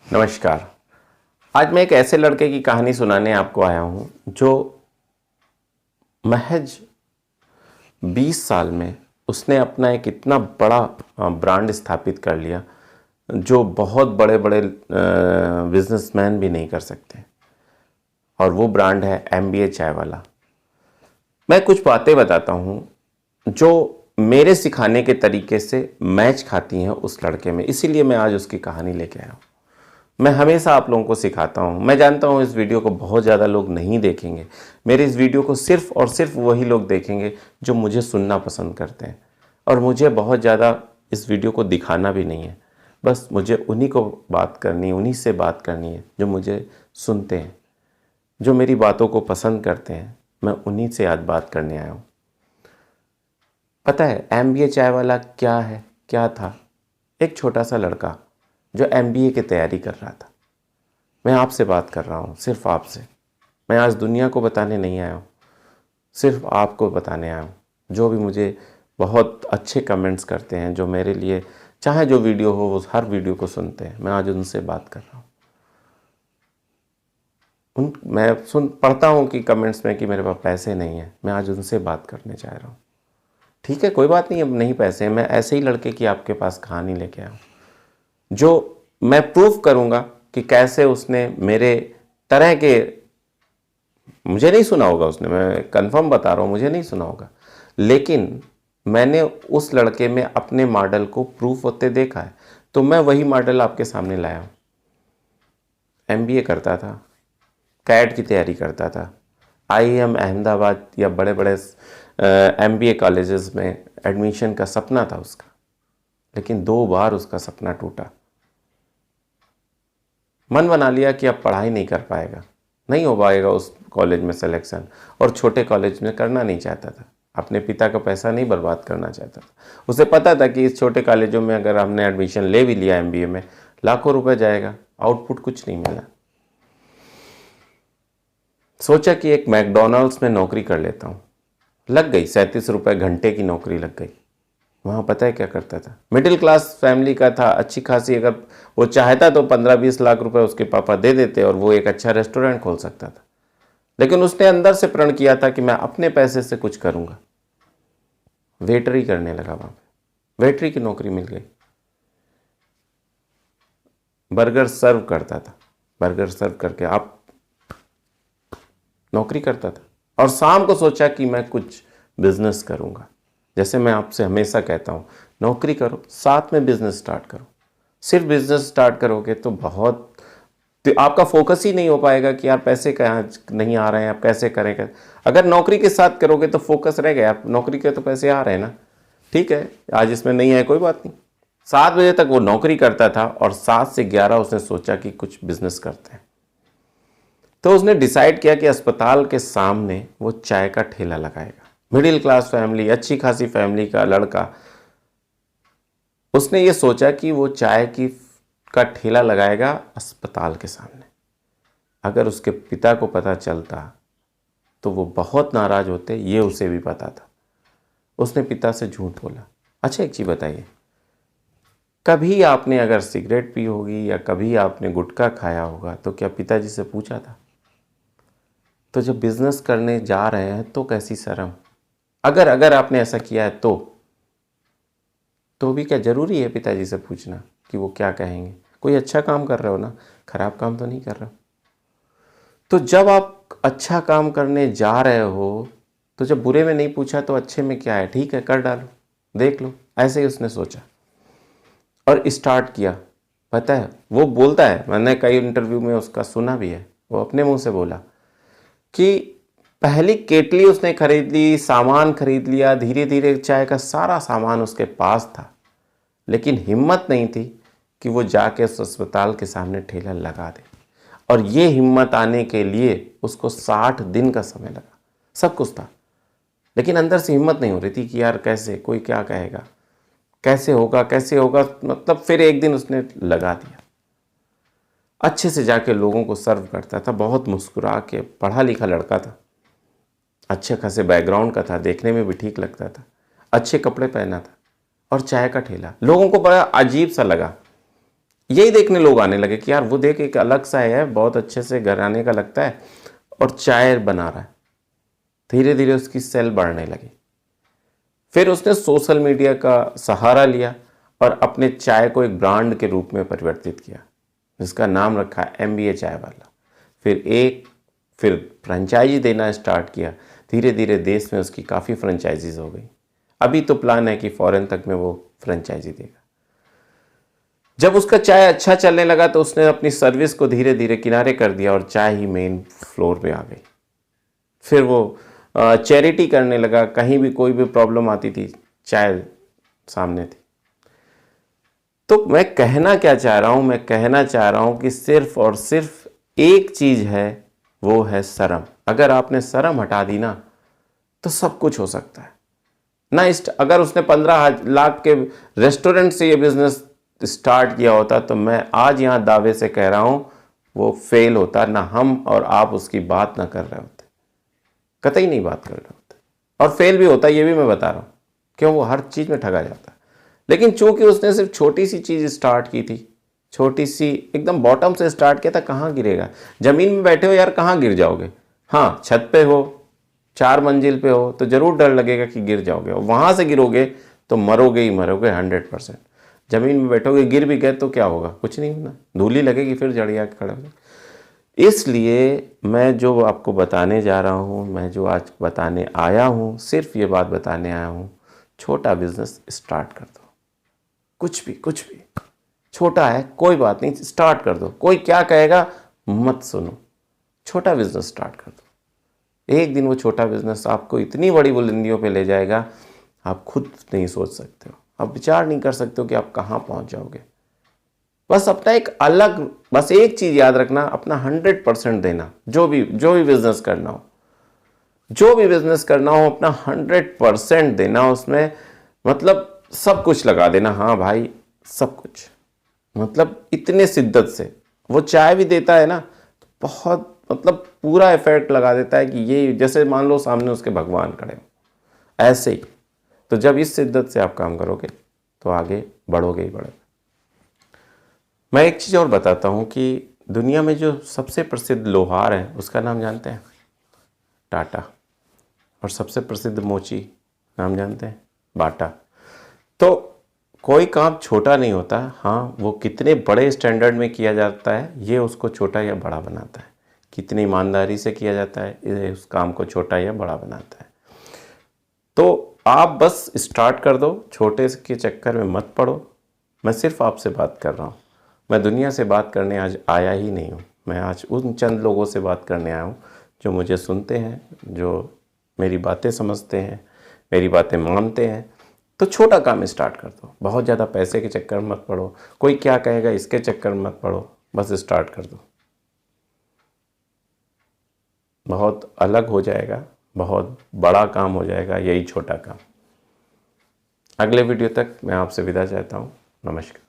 नमस्कार। आज मैं एक ऐसे लड़के की कहानी सुनाने आपको आया हूँ जो महज 20 साल में उसने अपना एक इतना बड़ा ब्रांड स्थापित कर लिया जो बहुत बड़े बड़े बिजनेसमैन भी नहीं कर सकते। और वो ब्रांड है MBA चाय वाला। मैं कुछ बातें बताता हूँ जो मेरे सिखाने के तरीके से मैच खाती हैं उस लड़के में, इसीलिए मैं आज उसकी कहानी लेके आया हूँ। मैं हमेशा आप लोगों को सिखाता हूँ। मैं जानता हूँ इस वीडियो को बहुत ज़्यादा लोग नहीं देखेंगे। मेरे इस वीडियो को सिर्फ़ और सिर्फ वही लोग देखेंगे जो मुझे सुनना पसंद करते हैं। और मुझे बहुत ज़्यादा इस वीडियो को दिखाना भी नहीं है, बस मुझे उन्हीं को बात करनी है, उन्हीं से बात करनी है जो मुझे सुनते हैं, जो मेरी बातों को पसंद करते हैं। मैं उन्हीं से आज बात करने आया हूँ। पता है MBA चाय वाला क्या है, क्या था? एक छोटा सा लड़का जो MBA की तैयारी कर रहा था। मैं आपसे बात कर रहा हूँ, सिर्फ आपसे। मैं आज दुनिया को बताने नहीं आया हूँ, सिर्फ आपको बताने आया हूँ। जो भी मुझे बहुत अच्छे कमेंट्स करते हैं, जो मेरे लिए चाहे जो वीडियो हो वो हर वीडियो को सुनते हैं, मैं आज उनसे बात कर रहा हूँ। मैं पढ़ता हूँ कि कमेंट्स में कि मेरे पास पैसे नहीं हैं। मैं आज उनसे बात करने जा रहा हूँ। ठीक है, कोई बात नहीं, अब नहीं पैसे हैं। मैं ऐसे ही लड़के की आपके पास कहानी लेके आया हूँ जो मैं प्रूफ करूँगा कि कैसे उसने मेरे तरह के, मुझे नहीं सुना होगा उसने, मैं कंफर्म बता रहा हूँ, मुझे नहीं सुना होगा, लेकिन मैंने उस लड़के में अपने मॉडल को प्रूफ होते देखा है। तो मैं वही मॉडल आपके सामने लाया हूँ। MBA करता था, कैट की तैयारी करता था, IIM अहमदाबाद या बड़े बड़े MBA कॉलेजेस में एडमिशन का सपना था उसका, लेकिन 2 बार उसका सपना टूटा। मन बना लिया कि अब पढ़ाई नहीं कर पाएगा, नहीं हो पाएगा उस कॉलेज में सिलेक्शन, और छोटे कॉलेज में करना नहीं चाहता था। अपने पिता का पैसा नहीं बर्बाद करना चाहता था। उसे पता था कि इस छोटे कॉलेजों में अगर हमने एडमिशन ले भी लिया MBA में, लाखों रुपए जाएगा, आउटपुट कुछ नहीं मिला। सोचा कि एक मैकडोनल्ड्स में नौकरी कर लेता हूँ। लग गई, 37 रुपये घंटे की नौकरी लग गई। वहाँ पता है क्या करता था? मिडिल क्लास फैमिली का था, अच्छी खासी, अगर वो चाहता तो 15-20 लाख रुपए उसके पापा दे देते और वो एक अच्छा रेस्टोरेंट खोल सकता था। लेकिन उसने अंदर से प्रण किया था कि मैं अपने पैसे से कुछ करूँगा। वेटरी करने लगा वहाँ पे, वेटरी की नौकरी मिल गई। बर्गर सर्व करता था, बर्गर सर्व करके आप नौकरी करता था। और शाम को सोचा कि मैं कुछ बिजनेस करूँगा। जैसे मैं आपसे हमेशा कहता हूँ, नौकरी करो, साथ में बिजनेस स्टार्ट करो। सिर्फ बिजनेस स्टार्ट करोगे तो तो आपका फोकस ही नहीं हो पाएगा कि यार पैसे कहाँ नहीं आ रहे हैं, आप कैसे करेंगे। अगर नौकरी के साथ करोगे तो फोकस रहेगा, यार नौकरी के तो पैसे आ रहे हैं ना, ठीक है, आज इसमें नहीं है कोई बात नहीं। 7 बजे तक वो नौकरी करता था और 7 से 11 उसने सोचा कि कुछ बिजनेस करते हैं। तो उसने डिसाइड किया कि अस्पताल के सामने वो चाय का ठेला लगाएगा। मिडिल क्लास फैमिली, अच्छी खासी फैमिली का लड़का, उसने ये सोचा कि वो चाय का ठेला लगाएगा अस्पताल के सामने। अगर उसके पिता को पता चलता तो वो बहुत नाराज होते, ये उसे भी पता था। उसने पिता से झूठ बोला। अच्छा एक चीज़ बताइए, कभी आपने अगर सिगरेट पी होगी या कभी आपने गुटखा खाया होगा तो क्या पिताजी से पूछा था? तो जब बिजनेस करने जा रहे हैं तो कैसी शर्म। अगर आपने ऐसा किया है तो भी क्या ज़रूरी है पिताजी से पूछना कि वो क्या कहेंगे? कोई अच्छा काम कर रहे हो ना, खराब काम तो नहीं कर रहे हो। तो जब आप अच्छा काम करने जा रहे हो तो जब बुरे में नहीं पूछा तो अच्छे में क्या है, ठीक है कर डालो, देख लो। ऐसे ही उसने सोचा और स्टार्ट किया। पता है वो बोलता है, मैंने कई इंटरव्यू में उसका सुना भी है, वो अपने मुंह से बोला कि पहली केटली उसने खरीद ली, सामान खरीद लिया, धीरे धीरे चाय का सारा सामान उसके पास था, लेकिन हिम्मत नहीं थी कि वो जाके उस अस्पताल के सामने ठेला लगा दे। और ये हिम्मत आने के लिए उसको 60 दिन का समय लगा। सब कुछ था, लेकिन अंदर से हिम्मत नहीं हो रही थी कि यार कैसे, कोई क्या कहेगा, कैसे होगा कैसे होगा। मतलब फिर एक दिन उसने लगा दिया। अच्छे से जाके लोगों को सर्व करता था, बहुत मुस्कुरा के, पढ़ा लिखा लड़का था, अच्छे खासे बैकग्राउंड का था, देखने में भी ठीक लगता था, अच्छे कपड़े पहना था, और चाय का ठेला। लोगों को बड़ा अजीब सा लगा। यही देखने लोग आने लगे कि यार वो देख एक अलग सा है, बहुत अच्छे से घराने का लगता है और चाय बना रहा है। धीरे धीरे उसकी सेल बढ़ने लगी। फिर उसने सोशल मीडिया का सहारा लिया और अपने चाय को एक ब्रांड के रूप में परिवर्तित किया, जिसका नाम रखा MBA चाय वाला। फिर फ्रेंचाइजी देना स्टार्ट किया। धीरे धीरे देश में उसकी काफ़ी फ्रेंचाइजीज हो गई। अभी तो प्लान है कि फॉरेन तक में वो फ्रेंचाइजी देगा। जब उसका चाय अच्छा चलने लगा तो उसने अपनी सर्विस को धीरे धीरे किनारे कर दिया और चाय ही मेन फ्लोर पे आ गई। फिर वो चैरिटी करने लगा। कहीं भी कोई भी प्रॉब्लम आती थी, चाय सामने थी। तो मैं कहना क्या चाह रहा हूं? मैं कहना चाह रहा हूं कि सिर्फ और सिर्फ एक चीज है, वो है शर्म। अगर आपने शर्म हटा दी ना तो सब कुछ हो सकता है ना। अगर उसने 15 लाख के रेस्टोरेंट से ये बिजनेस स्टार्ट किया होता तो मैं आज यहां दावे से कह रहा हूं वो फेल होता ना। हम और आप उसकी बात ना कर रहे होते, कतई नहीं बात कर रहे होते। और फेल भी होता, ये भी मैं बता रहा हूं, क्यों? वो हर चीज में ठगा जाता है। लेकिन चूंकि उसने सिर्फ छोटी सी चीज स्टार्ट की थी, छोटी सी एकदम बॉटम से स्टार्ट किया था, कहाँ गिरेगा? जमीन में बैठे हो यार, कहाँ गिर जाओगे? हाँ, छत पे हो, 4 मंजिल पे हो तो जरूर डर लगेगा कि गिर जाओगे। वहां से गिरोगे तो मरोगे ही मरोगे 100%। जमीन में बैठोगे, गिर भी गए तो क्या होगा? कुछ नहीं होना, धूली लगेगी, फिर जड़ आके खड़े हो। इसलिए मैं जो आपको बताने जा रहा हूँ, मैं जो आज बताने आया हूँ, सिर्फ ये बात बताने आया हूँ, छोटा बिजनेस स्टार्ट कर दो। कुछ भी छोटा है, कोई बात नहीं, स्टार्ट कर दो। कोई क्या कहेगा मत सुनो, छोटा बिजनेस स्टार्ट कर दो। एक दिन वो छोटा बिजनेस आपको इतनी बड़ी बुलंदियों पे ले जाएगा, आप खुद नहीं सोच सकते हो, आप विचार नहीं कर सकते हो कि आप कहाँ पहुँच जाओगे। बस अपना बस एक चीज़ याद रखना, अपना 100% देना। जो भी बिजनेस करना हो, अपना 100% देना उसमें। मतलब सब कुछ लगा देना। हाँ भाई, सब कुछ, मतलब इतने शिद्दत से। वो चाय भी देता है ना, तो बहुत मतलब पूरा इफेक्ट लगा देता है कि ये जैसे मान लो सामने उसके भगवान खड़े हो, ऐसे ही। तो जब इस शिद्दत से आप काम करोगे तो आगे बढ़ोगे ही बढ़ोगे। मैं एक चीज़ और बताता हूँ कि दुनिया में जो सबसे प्रसिद्ध लोहार है उसका नाम जानते हैं? टाटा। और सबसे प्रसिद्ध मोची नाम जानते हैं? बाटा। तो कोई काम छोटा नहीं होता। हाँ, वो कितने बड़े स्टैंडर्ड में किया जाता है ये उसको छोटा या बड़ा बनाता है। कितनी ईमानदारी से किया जाता है ये उस काम को छोटा या बड़ा बनाता है। तो आप बस स्टार्ट कर दो, छोटे के चक्कर में मत पड़ो। मैं सिर्फ आपसे बात कर रहा हूँ। मैं दुनिया से बात करने आज आया ही नहीं हूँ। मैं आज उन चंद लोगों से बात करने आया हूँ जो मुझे सुनते हैं, जो मेरी बातें समझते हैं, मेरी बातें मानते हैं। तो छोटा काम स्टार्ट कर दो, बहुत ज़्यादा पैसे के चक्कर में मत पड़ो, कोई क्या कहेगा इसके चक्कर में मत पड़ो, बस स्टार्ट कर दो। बहुत अलग हो जाएगा, बहुत बड़ा काम हो जाएगा यही छोटा काम। अगले वीडियो तक मैं आपसे विदा चाहता हूँ। नमस्कार।